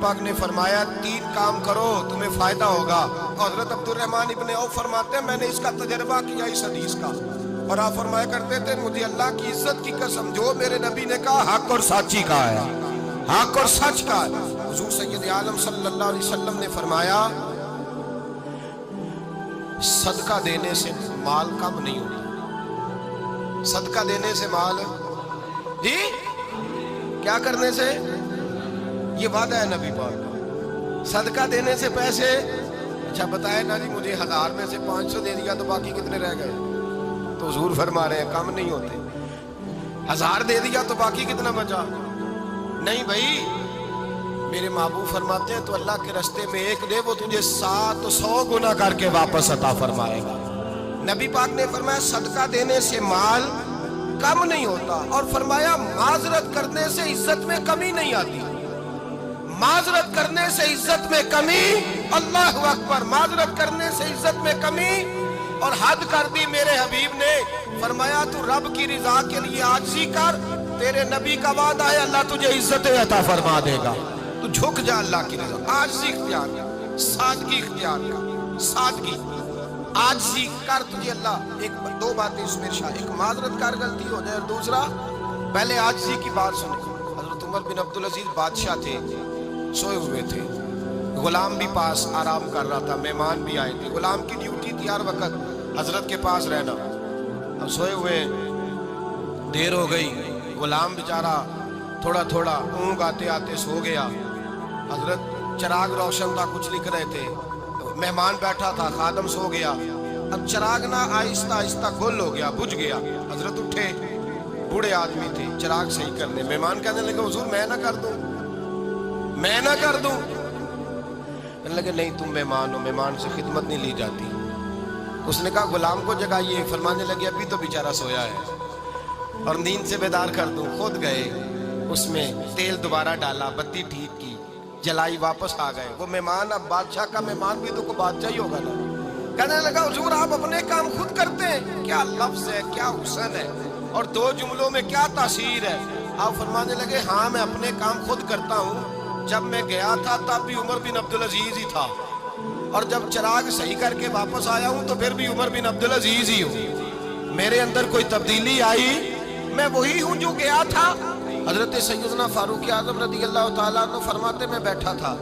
پاک نے فرمایا 3 کام کرو تمہیں فائدہ ہوگا. حضرت عبدالرحمن ابن عوف فرماتے ہیں میں نے اس کا تجربہ کیا اس حدیث کا, اور آپ فرمایا کرتے تھے مجھے اللہ کی عزت کی قسم جو میرے نبی نے کہا حق اور سچی کا ہے, حق اور سچ کا ہے. حضور سید عالم صلی اللہ علیہ وسلم نے فرمایا صدقہ دینے سے مال کم نہیں ہوتا. صدقہ دینے سے مال جی کیا کرنے سے, یہ وعدہ ہے نبی پاک کا. صدقہ دینے سے پیسے, اچھا بتائے نا جی مجھے 1000 میں سے 500 دے دیا تو باقی کتنے رہ گئے؟ تو حضور فرما رہے ہیں کم نہیں ہوتے. 1000 دے دیا تو باقی کتنا بچا؟ نہیں بھائی, میرے محبوب فرماتے ہیں تو اللہ کے راستے میں 1 دے وہ تجھے 700 گنا کر کے واپس عطا فرمائے گا. نبی پاک نے فرمایا صدقہ دینے سے مال کم نہیں ہوتا, اور فرمایا معذرت کرنے سے عزت میں کمی نہیں آتی. معذرت کرنے سے عزت میں کمی, اللہ اکبر, معذرت کرنے سے عزت میں کمی. اور حد کر دی میرے حبیب نے, فرمایا تو رب کی رضا کے لیے عاجزی کر, تیرے نبی کا وعدہ ہے اللہ تجھے عزت عطا فرما دے گا. تو جھک جا اللہ کی رضا, عاجزی اختیار کر, سادگی اختیار کر, سادگی عاجزی کر, تجھے اللہ 2 باتیں اس میں شاہ, ایک معذرت کر غلطی ہو جائے, اور دوسرا پہلے عاجزی کی بات سنیں. حضرت عمر بن عبدالعزیز بادشاہ تھے, سوئے ہوئے تھے, غلام بھی پاس آرام کر رہا تھا, مہمان بھی آئے تھے. غلام کی ڈیوٹی تھی ہر وقت حضرت کے پاس رہنا. اب سوئے ہوئے دیر ہو گئی, غلام بیچارہ تھوڑا تھوڑا اونگ آتے آتے سو گیا. حضرت چراغ روشن تھا, کچھ لکھ رہے تھے, مہمان بیٹھا تھا, خادم سو گیا. اب چراغ نہ آہستہ آہستہ گل ہو گیا, بجھ گیا. حضرت اٹھے, بوڑھے آدمی تھے, چراغ صحیح کرنے. مہمان کہنے لگے حضور میں نہ کر دوں, میں نہ کر دوں. کہنے لگے نہیں تم مہمان ہو, مہمان سے خدمت نہیں لی جاتی. اس نے کہا غلام کو جگائیے. فرمانے لگے ابھی تو بیچارہ سویا ہے اور نیند سے بیدار کر دوں. خود گئے, اس میں تیل دوبارہ ڈالا, بتی ٹھیک کی, جلائی, واپس آ گئے. وہ مہمان, اب بادشاہ کا مہمان بھی تو کوئی بادشاہ ہی ہوگا نا. کہنے لگا حضور آپ اپنے کام خود کرتے ہیں, کیا لفظ ہے, کیا حسن ہے, اور 2 جملوں میں کیا تاثیر ہے. آپ فرمانے لگے ہاں میں اپنے کام خود کرتا ہوں. جب میں گیا تھا تب بھی عمر بن عبدالعزیز ہی تھا, اور جب چراغ صحیح کر کے واپس آیا ہوں تو پھر بھی عمر بن عبدالعزیز ہی ہوں. میرے اندر کوئی تبدیلی آئی, میں وہی ہوں جو گیا تھا. حضرت سیدنا فاروق اعظم رضی اللہ تعالیٰ عنہ فرماتے میں بیٹھا تھا,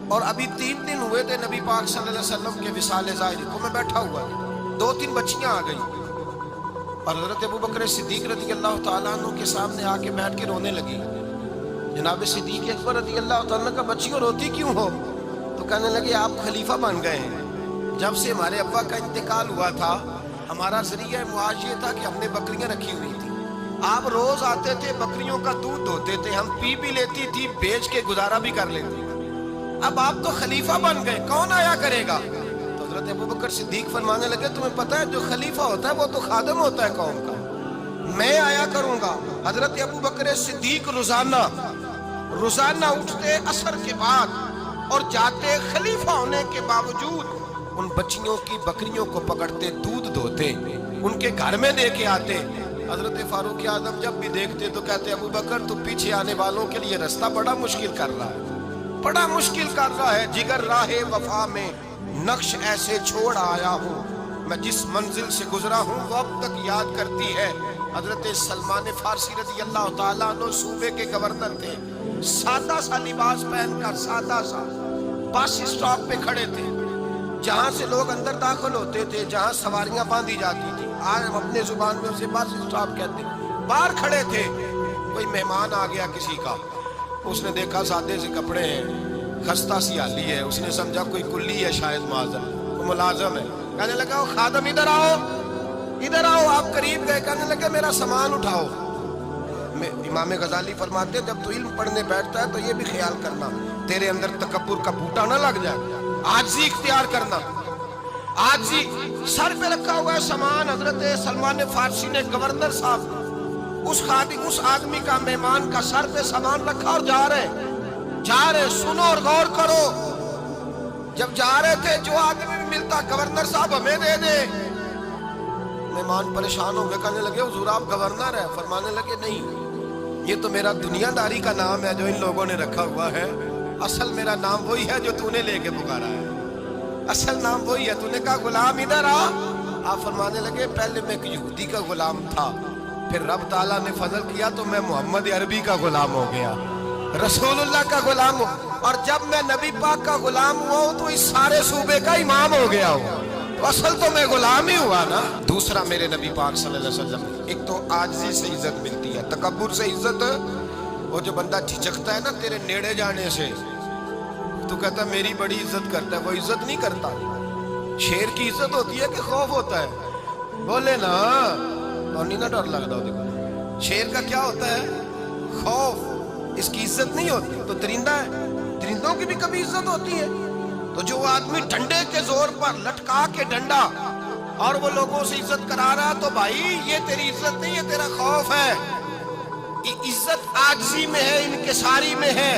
اور ابھی 3 دن ہوئے تھے نبی پاک صلی اللہ علیہ وسلم کے وصال ظاہری کو. میں بیٹھا ہوا, 2-3 بچیاں آ گئی, اور حضرت ابوبکر صدیق رضی اللہ تعالیٰ عنہ کے سامنے آ کے بیٹھ کے رونے لگی. جناب صدیق اکبر رضی اللہ تعالیٰ کا بچیوں روتی کیوں ہو؟ تو کہنے لگے آپ خلیفہ بن گئے ہیں. جب سے ہمارے ابا کا انتقال ہوا تھا ہمارا ذریعہ معاش یہ تھا کہ ہم نے بکریاں رکھی ہوئی تھی. آپ روز آتے تھے, بکریوں کا دودھ دھوتے تھے, ہم پی لیتی تھی, بیچ کے گزارا بھی کر لیتے. اب آپ تو خلیفہ بن گئے, کون آیا کرے گا؟ تو حضرت ابوبکر صدیق فرمانے لگے تمہیں پتہ ہے جو خلیفہ ہوتا ہے وہ تو خادم ہوتا ہے قوم کا, میں آیا کروں گا. حضرت ابوبکر صدیق روزانہ اٹھتے عصر کے بعد اور جاتے, خلیفہ ہونے کے باوجود ان بچیوں کی بکریوں کو پکڑتے, دودھ دھوتے, ان کے گھر میں دے کے آتے. حضرت فاروق اعظم جب بھی دیکھتے تو کہتے ابوبکر تو پیچھے آنے والوں کے لیے رستہ بڑا مشکل کر رہا ہے, بڑا مشکل کر رہا ہے. جگر راہ وفا میں نقش ایسے چھوڑ آیا ہوں, میں جس منزل سے گزرا ہوں وہ اب تک یاد کرتی ہے. حضرت سلمان فارسی رضی اللہ تعالیٰ عنہ صوبے کے گورنر تھے, سادہ سا لباس پہن کر سادہ سا بس اسٹاپ پہ کھڑے تھے, جہاں سے لوگ اندر داخل ہوتے تھے, جہاں سواریاں باندھی جاتی تھی, آج ہم اپنے زبان میں اسے بس اسٹاپ کہتے ہیں. باہر کھڑے تھے, کوئی مہمان آ گیا کسی کا, اس نے دیکھا سادے سے کپڑے ہیں, خستہ سی حالی ہے, اس نے سمجھا کوئی کلی ہے شاید, معذر کوئی ملازم ہے. کہنے لگا خادم ادھر آؤ, ادھر آؤ. آپ قریب گئے, کہنے لگے میرا سامان اٹھاؤ. امام غزالی فرماتے ہیں جب تو علم پڑھنے بیٹھتا ہے تو یہ بھی خیال کرنا تیرے اندر تکبر کا بوٹا نہ لگ جائے, عاجزی اختیار کرنا. عاجزی, سر پہ رکھا ہوا ہے سامان. حضرت سلمان فارسی نے گورنر صاحب اس آدمی کا, مہمان کا سر پہ سامان رکھا اور جا رہے. سنو اور غور کرو, جب جا رہے تھے جو آدمی بھی ملتا گورنر صاحب ہمیں دے دے. مہمان پریشان ہو گئے, کہنے لگے حضور آپ گورنر ہیں؟ فرمانے لگے نہیں, یہ تو میرا دنیا داری کا نام ہے جو ان لوگوں نے رکھا ہوا ہے, اصل میرا نام وہی ہے جو تو نے لے کے پکارا ہے، اصل نام وہی ہے۔ تو نے کہا غلام ادھر آ، آپ فرمانے لگے پہلے میں ایک یہودی کا غلام تھا، پھر رب تعالیٰ نے فضل کیا تو میں محمد عربی کا غلام ہو گیا، رسول اللہ کا غلام ہوں، اور جب میں نبی پاک کا غلام ہوا ہوں تو اس سارے صوبے کا امام ہو گیا ہوں، تو اصل تو میں غلام ہی ہوا نا۔ دوسرا میرے نبی پاک صلی اللہ علیہ وسلم، ایک تو عاجزی سے عزت ملتی ہے، تکبر سے عزت، وہ جو بندہ جھجکتا ہے نا تیرے نیڑے جانے سے، تو کہتا ہے میری بڑی عزت کرتا ہے، وہ عزت نہیں کرتا۔ شیر کی عزت ہوتی ہے کہ خوف ہوتا ہے؟ بولے نا تو نہیں نہ ڈر لگتا ہو۔ شیر کا کیا ہوتا ہے؟ خوف، اس کی عزت نہیں ہوتی۔ تو درندہ ہے، درندوں کی بھی کبھی عزت ہوتی ہے؟ تو جو آدمی ڈنڈے کے زور پر لٹکا کے ڈنڈا اور وہ لوگوں سے عزت کرا رہا، تو بھائی یہ تیری عزت نہیں ہے، تیرا خوف ہے۔ عزت عاجزی میں ہے، انکساری میں ہے۔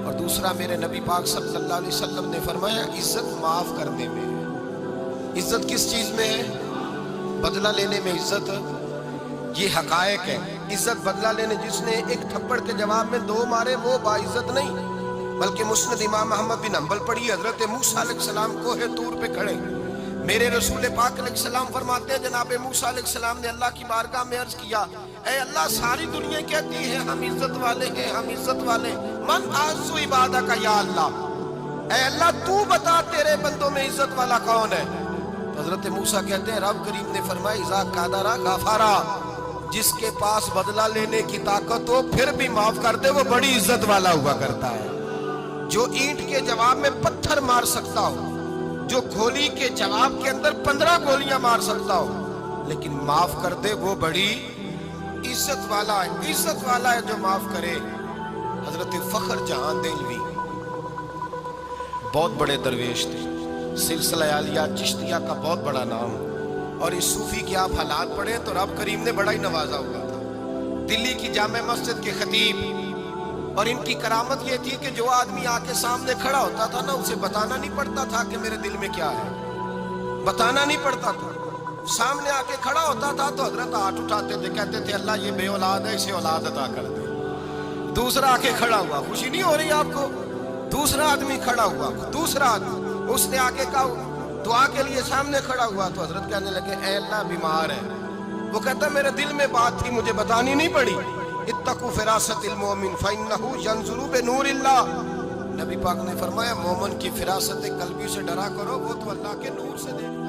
اور دوسرا میرے نبی پاک صلی اللہ علیہ وسلم نے فرمایا عزت معاف کرنے میں ہے۔ عزت کس چیز میں ہے؟ بدلہ لینے میں عزت، یہ حقائق ہے۔ عزت بدلہ لینے، جس نے ایک تھپڑ کے جواب میں 2 مارے وہ باعزت نہیں، بلکہ مسند امام احمد بن حنبل پڑھی، حضرت موسیٰ علیہ السلام کوہ طور پہ کھڑے، میرے رسول پاک علیہ السلام فرماتے ہیں جناب موسیٰ علیہ السلام نے اللہ کی بارگاہ میں عرض کیا، اے اللہ ساری دنیا کہتی ہے ہم عزت والے ہیں، ہم عزت والے، من اعز عبادہ کا یا اللہ، اے اللہ تو بتا تیرے بندوں میں عزت والا کون ہے؟ حضرت موسیٰ کہتے ہیں رب کریم نے فرمایا اذا قادر غفارا، جس کے پاس بدلہ لینے کی طاقت ہو پھر بھی معاف کر دے وہ بڑی عزت والا ہوا کرتا ہے۔ جو اینٹ کے جواب میں پتھر مار سکتا ہو، جو گولی کے جواب کے اندر 15 گولیاں مار سکتا ہو، لیکن معاف کر دے وہ بڑی عزت والا ہے۔ عزت والا ہے جو معاف کرے۔ حضرت فخر جہاں دہلوی بہت بڑے درویش تھے، سلسلہ عالیہ چشتیہ کا بہت بڑا نام، اور اس صوفی کے آپ حالات پڑھیں تو رب کریم نے بڑا ہی نوازا ہوا تھا۔ دلی کی جامع مسجد کے خطیب، اور ان کی کرامت یہ تھی کہ جو آدمی آ کے سامنے کھڑا ہوتا تھا نا اسے بتانا نہیں پڑتا تھا کہ میرے دل میں کیا ہے، بتانا نہیں پڑتا تھا۔ سامنے آ کے کھڑا ہوتا تھا تو حضرت ہاتھ اٹھاتے تھے، کہتے تھے اللہ یہ بے اولاد ہے، اسے اولاد عطا کر دے۔ دوسرا آ کے کھڑا ہوا، خوشی نہیں ہو رہی آپ کو؟ دوسرا آدمی کھڑا ہوا، دوسرا آدمی، اس نے آ کے کہا دعا کے لیے سامنے کھڑا ہوا تو حضرت کہنے لگے اے اللہ بیمار ہے، وہ کہتا میرے دل میں بات تھی مجھے بتانی نہیں پڑی، اتقوا فراست المؤمن فإنہ ینظر بنور اللہ، نبی پاک نے فرمایا مومن کی فراست قلبی سے ڈرا کرو، وہ تو اللہ کے نور سے دیکھتا ہے۔